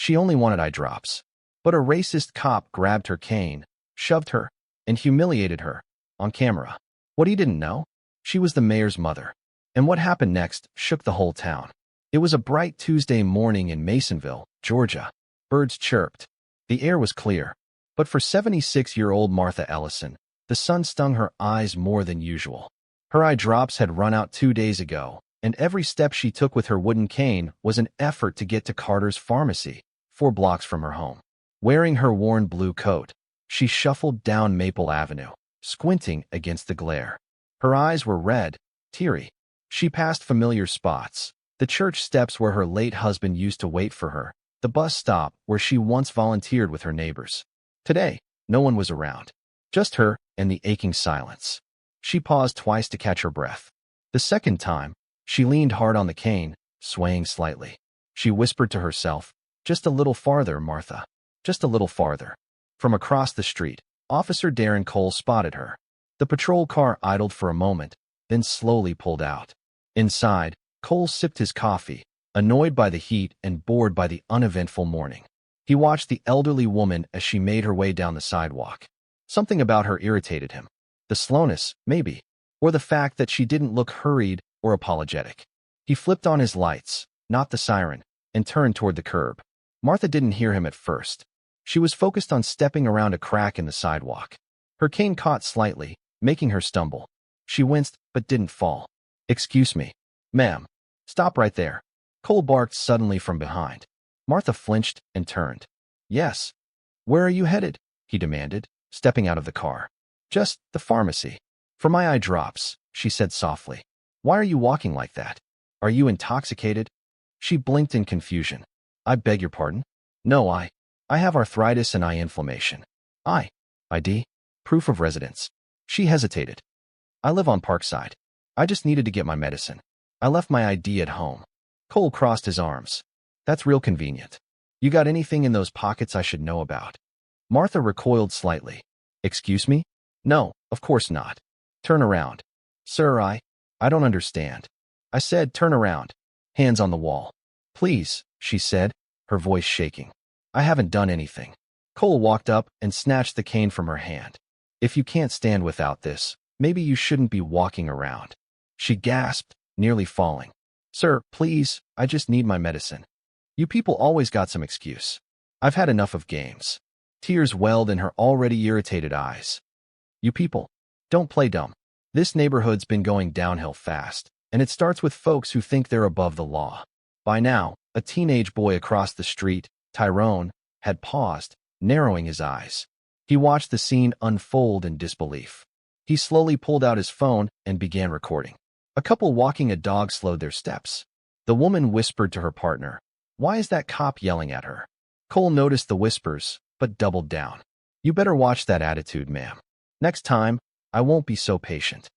She only wanted eye drops. But a racist cop grabbed her cane, shoved her, and humiliated her, on camera. What he didn't know? She was the mayor's mother. And what happened next shook the whole town. It was a bright Tuesday morning in Masonville, Georgia. Birds chirped. The air was clear. But for 76-year-old Martha Ellison, the sun stung her eyes more than usual. Her eye drops had run out 2 days ago, and every step she took with her wooden cane was an effort to get to Carter's Pharmacy, 4 blocks from her home. Wearing her worn blue coat, she shuffled down Maple Avenue, squinting against the glare. Her eyes were red, teary. She passed familiar spots, the church steps where her late husband used to wait for her, the bus stop where she once volunteered with her neighbors. Today, no one was around. Just her and the aching silence. She paused twice to catch her breath. The second time, she leaned hard on the cane, swaying slightly. She whispered to herself, "Just a little farther, Martha. Just a little farther." From across the street, Officer Darren Cole spotted her. The patrol car idled for a moment, then slowly pulled out. Inside, Cole sipped his coffee, annoyed by the heat and bored by the uneventful morning. He watched the elderly woman as she made her way down the sidewalk. Something about her irritated him. The slowness, maybe, or the fact that she didn't look hurried or apologetic. He flipped on his lights, not the siren, and turned toward the curb. Martha didn't hear him at first. She was focused on stepping around a crack in the sidewalk. Her cane caught slightly, making her stumble. She winced, but didn't fall. "Excuse me, ma'am. Stop right there." Cole barked suddenly from behind. Martha flinched and turned. "Yes. Where are you headed?" he demanded, stepping out of the car. "Just the pharmacy. For my eye drops," she said softly. "Why are you walking like that? Are you intoxicated?" She blinked in confusion. "I beg your pardon? No, I have arthritis and eye inflammation. ID? Proof of residence." She hesitated. "I live on Parkside. I just needed to get my medicine. I left my ID at home." Cole crossed his arms. "That's real convenient. You got anything in those pockets I should know about?" Martha recoiled slightly. "Excuse me? No, of course not. Turn around." "Sir, I don't understand." "I said turn around. Hands on the wall." "Please," she said, her voice shaking. "I haven't done anything." Cole walked up and snatched the cane from her hand. "If you can't stand without this, maybe you shouldn't be walking around." She gasped, nearly falling. "Sir, please, I just need my medicine." "You people always got some excuse. I've had enough of games." Tears welled in her already irritated eyes. "You people, don't play dumb. This neighborhood's been going downhill fast, and it starts with folks who think they're above the law." By now, a teenage boy across the street, Tyrone, had paused, narrowing his eyes. He watched the scene unfold in disbelief. He slowly pulled out his phone and began recording. A couple walking a dog slowed their steps. The woman whispered to her partner, "Why is that cop yelling at her?" Cole noticed the whispers, but doubled down. "You better watch that attitude, ma'am. Next time, I won't be so patient."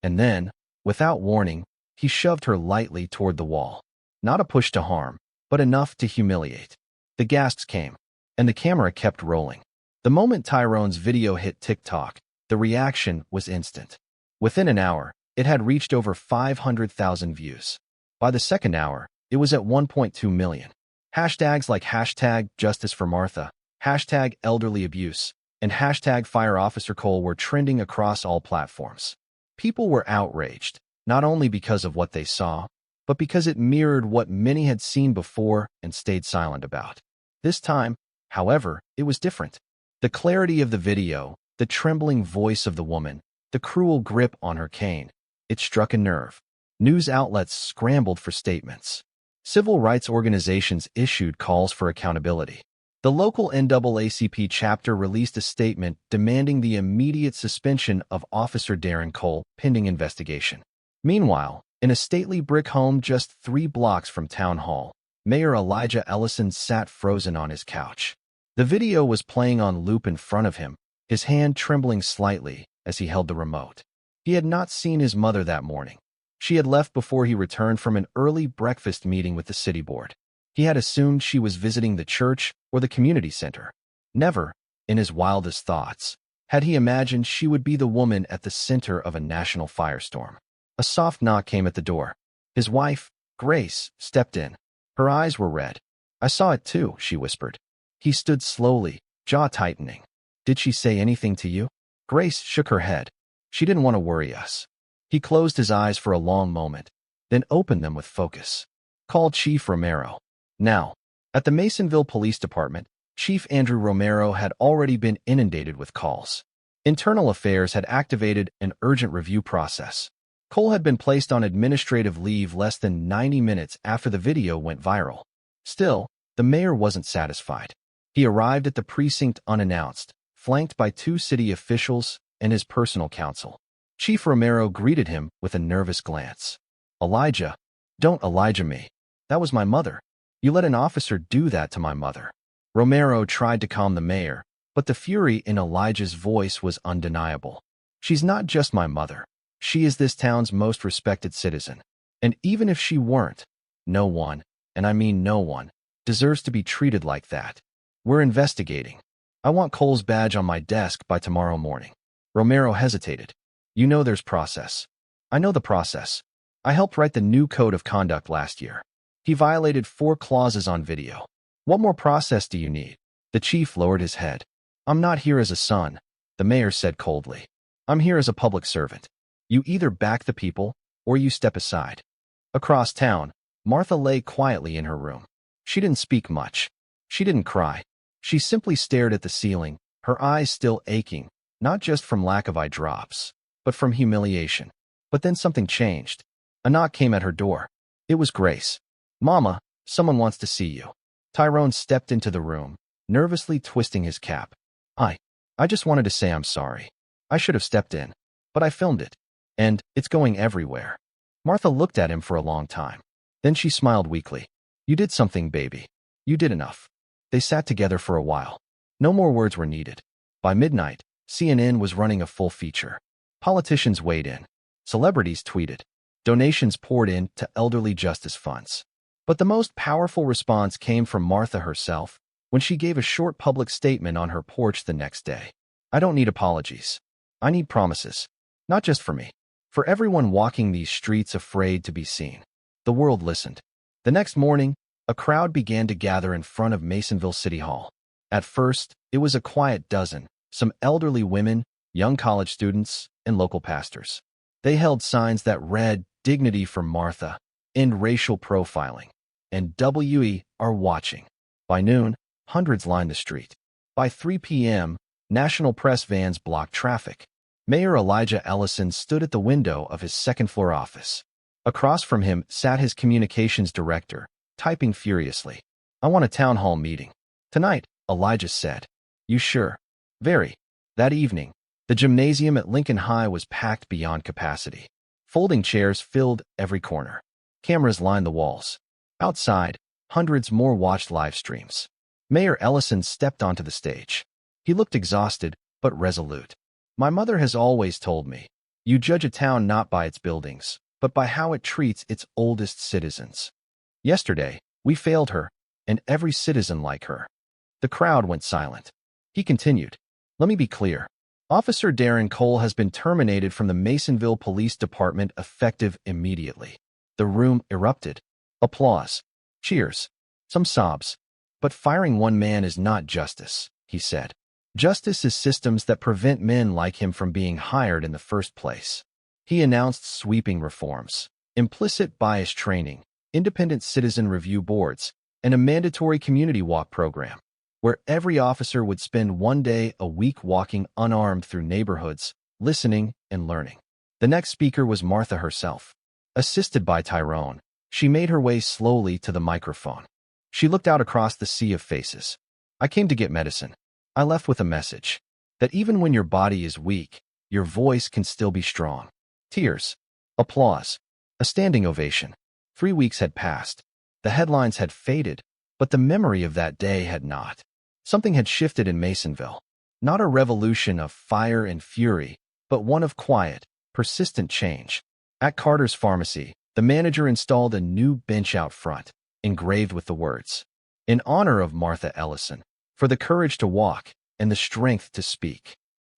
And then, without warning, he shoved her lightly toward the wall. Not a push to harm, but enough to humiliate. The gasps came, and the camera kept rolling. The moment Tyrone's video hit TikTok, the reaction was instant. Within an hour, it had reached over 500,000 views. By the second hour, it was at 1.2 million. Hashtags like hashtag Justice for Martha, hashtag elderly abuse, and hashtag Fire Officer Cole were trending across all platforms. People were outraged, not only because of what they saw, but because it mirrored what many had seen before and stayed silent about. This time, however, it was different. The clarity of the video, the trembling voice of the woman, the cruel grip on her cane, it struck a nerve. News outlets scrambled for statements. Civil rights organizations issued calls for accountability. The local NAACP chapter released a statement demanding the immediate suspension of Officer Darren Cole, pending investigation. Meanwhile, in a stately brick home just 3 blocks from Town Hall, Mayor Elijah Ellison sat frozen on his couch. The video was playing on loop in front of him, his hand trembling slightly as he held the remote. He had not seen his mother that morning. She had left before he returned from an early breakfast meeting with the city board. He had assumed she was visiting the church or the community center. Never, in his wildest thoughts, had he imagined she would be the woman at the center of a national firestorm. A soft knock came at the door. His wife, Grace, stepped in. Her eyes were red. I saw it too, she whispered. He stood slowly, jaw tightening. Did she say anything to you? Grace shook her head. She didn't want to worry us. He closed his eyes for a long moment, then opened them with focus. Call Chief Romero. Now. At the Masonville Police Department, Chief Andrew Romero had already been inundated with calls. Internal Affairs had activated an urgent review process. Cole had been placed on administrative leave less than 90 minutes after the video went viral. Still, the mayor wasn't satisfied. He arrived at the precinct unannounced, flanked by 2 city officials and his personal counsel. Chief Romero greeted him with a nervous glance. Elijah, don't Elijah me. That was my mother. You let an officer do that to my mother. Romero tried to calm the mayor, but the fury in Elijah's voice was undeniable. She's not just my mother. She is this town's most respected citizen. And even if she weren't, no one, and I mean no one, deserves to be treated like that. We're investigating. I want Cole's badge on my desk by tomorrow morning. Romero hesitated. You know there's process. I know the process. I helped write the new code of conduct last year. He violated 4 clauses on video. What more process do you need? The chief lowered his head. I'm not here as a son, the mayor said coldly. I'm here as a public servant. You either back the people, or you step aside. Across town, Martha lay quietly in her room. She didn't speak much. She didn't cry. She simply stared at the ceiling, her eyes still aching, not just from lack of eye drops, but from humiliation. But then something changed. A knock came at her door. It was Grace. Mama, someone wants to see you. Tyrone stepped into the room, nervously twisting his cap. I just wanted to say I'm sorry. I should have stepped in, but I filmed it. And it's going everywhere. Martha looked at him for a long time. Then she smiled weakly. You did something, baby. You did enough. They sat together for a while. No more words were needed. By midnight, CNN was running a full feature. Politicians weighed in. Celebrities tweeted. Donations poured in to elderly justice funds. But the most powerful response came from Martha herself when she gave a short public statement on her porch the next day. I don't need apologies. I need promises. Not just for me. For everyone walking these streets afraid to be seen. The world listened. The next morning, a crowd began to gather in front of Masonville City Hall. At first, it was a quiet dozen, some elderly women, young college students, and local pastors. They held signs that read, Dignity for Martha, End Racial Profiling, and WE are watching. By noon, hundreds lined the street. By 3 p.m., national press vans blocked traffic. Mayor Elijah Ellison stood at the window of his second-floor office. Across from him sat his communications director, typing furiously. I want a town hall meeting. Tonight, Elijah said. You sure? Very. That evening, the gymnasium at Lincoln High was packed beyond capacity. Folding chairs filled every corner. Cameras lined the walls. Outside, hundreds more watched live streams. Mayor Ellison stepped onto the stage. He looked exhausted, but resolute. My mother has always told me, you judge a town not by its buildings, but by how it treats its oldest citizens. Yesterday, we failed her, and every citizen like her. The crowd went silent. He continued, let me be clear. Officer Darren Cole has been terminated from the Masonville Police Department effective immediately. The room erupted. Applause. Cheers. Some sobs. But firing one man is not justice, he said. Justice is systems that prevent men like him from being hired in the first place. He announced sweeping reforms, implicit bias training, independent citizen review boards, and a mandatory community walk program, where every officer would spend 1 day a week walking unarmed through neighborhoods, listening and learning. The next speaker was Martha herself. Assisted by Tyrone, she made her way slowly to the microphone. She looked out across the sea of faces. I came to get medicine. I left with a message that even when your body is weak, your voice can still be strong. Tears. Applause. A standing ovation. 3 weeks had passed. The headlines had faded, but the memory of that day had not. Something had shifted in Masonville. Not a revolution of fire and fury, but one of quiet, persistent change. At Carter's Pharmacy, the manager installed a new bench out front, engraved with the words, in honor of Martha Ellison, for the courage to walk and the strength to speak.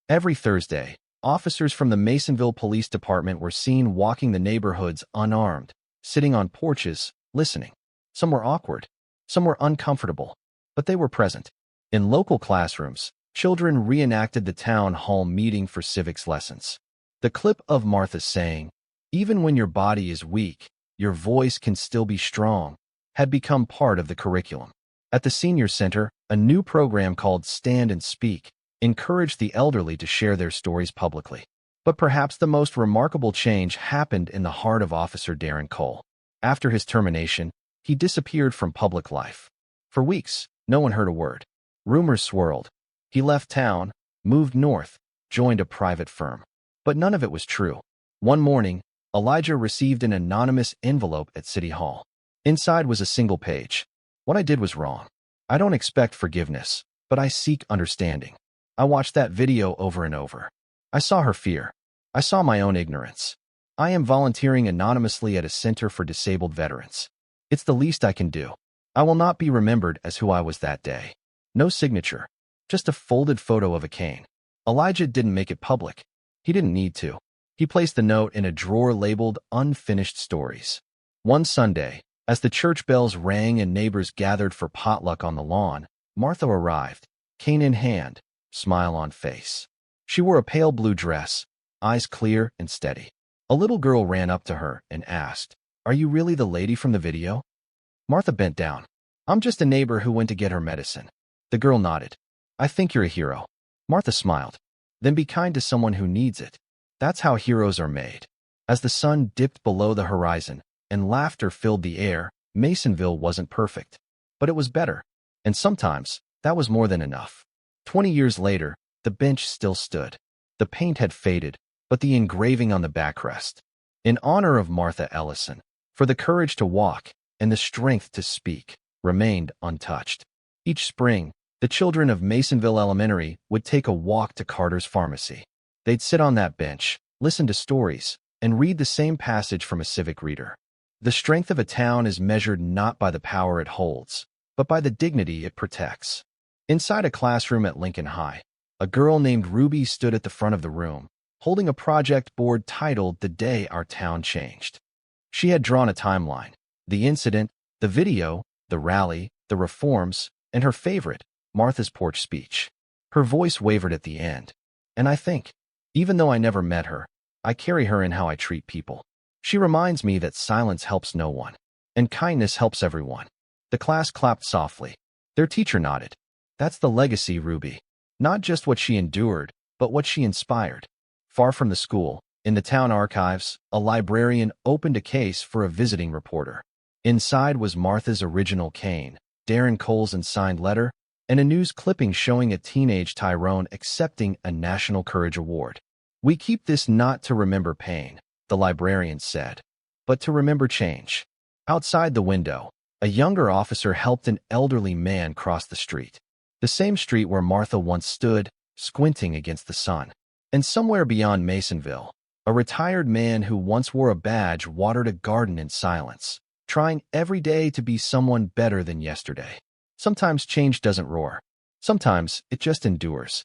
Every Thursday, officers from the Masonville Police Department were seen walking the neighborhoods unarmed, sitting on porches, listening. Some were awkward. Some were uncomfortable, but they were present. In local classrooms, children reenacted the town hall meeting for civics lessons. The clip of Martha saying, "Even when your body is weak, your voice can still be strong," had become part of the curriculum. At the senior center, a new program called Stand and Speak encouraged the elderly to share their stories publicly. But perhaps the most remarkable change happened in the heart of Officer Darren Cole. After his termination, he disappeared from public life. For weeks, no one heard a word. Rumors swirled. He left town, moved north, joined a private firm. But none of it was true. One morning, Elijah received an anonymous envelope at City Hall. Inside was a single page. "What I did was wrong. I don't expect forgiveness, but I seek understanding." I watched that video over and over. I saw her fear. I saw my own ignorance. I am volunteering anonymously at a center for disabled veterans. It's the least I can do. I will not be remembered as who I was that day. No signature, just a folded photo of a cane. Elijah didn't make it public. He didn't need to. He placed the note in a drawer labeled Unfinished Stories. One Sunday, as the church bells rang and neighbors gathered for potluck on the lawn, Martha arrived, cane in hand, smile on face. She wore a pale blue dress, eyes clear and steady. A little girl ran up to her and asked, "Are you really the lady from the video?" Martha bent down. "I'm just a neighbor who went to get her medicine." The girl nodded. "I think you're a hero." Martha smiled. "Then be kind to someone who needs it. That's how heroes are made." As the sun dipped below the horizon and laughter filled the air, Masonville wasn't perfect. But it was better. And sometimes, that was more than enough. 20 years later, the bench still stood. The paint had faded, but the engraving on the backrest, "In honor of Martha Ellison, for the courage to walk and the strength to speak," remained untouched. Each spring, the children of Masonville Elementary would take a walk to Carter's Pharmacy. They'd sit on that bench, listen to stories, and read the same passage from a civic reader. The strength of a town is measured not by the power it holds, but by the dignity it protects. Inside a classroom at Lincoln High, a girl named Ruby stood at the front of the room, holding a project board titled "The Day Our Town Changed." She had drawn a timeline: the incident, the video, the rally, the reforms, and her favorite, Martha's porch speech. Her voice wavered at the end. "And I think, even though I never met her, I carry her in how I treat people. She reminds me that silence helps no one, and kindness helps everyone." The class clapped softly. Their teacher nodded. "That's the legacy, Ruby. Not just what she endured, but what she inspired." Far from the school, in the town archives, a librarian opened a case for a visiting reporter. Inside was Martha's original cane, Darren Cole's signed letter, and a news clipping showing a teenage Tyrone accepting a National Courage Award. "We keep this not to remember pain," the librarian said, "but to remember change." Outside the window, a younger officer helped an elderly man cross the street. The same street where Martha once stood, squinting against the sun. And somewhere beyond Masonville, a retired man who once wore a badge watered a garden in silence, trying every day to be someone better than yesterday. Sometimes change doesn't roar. Sometimes it just endures.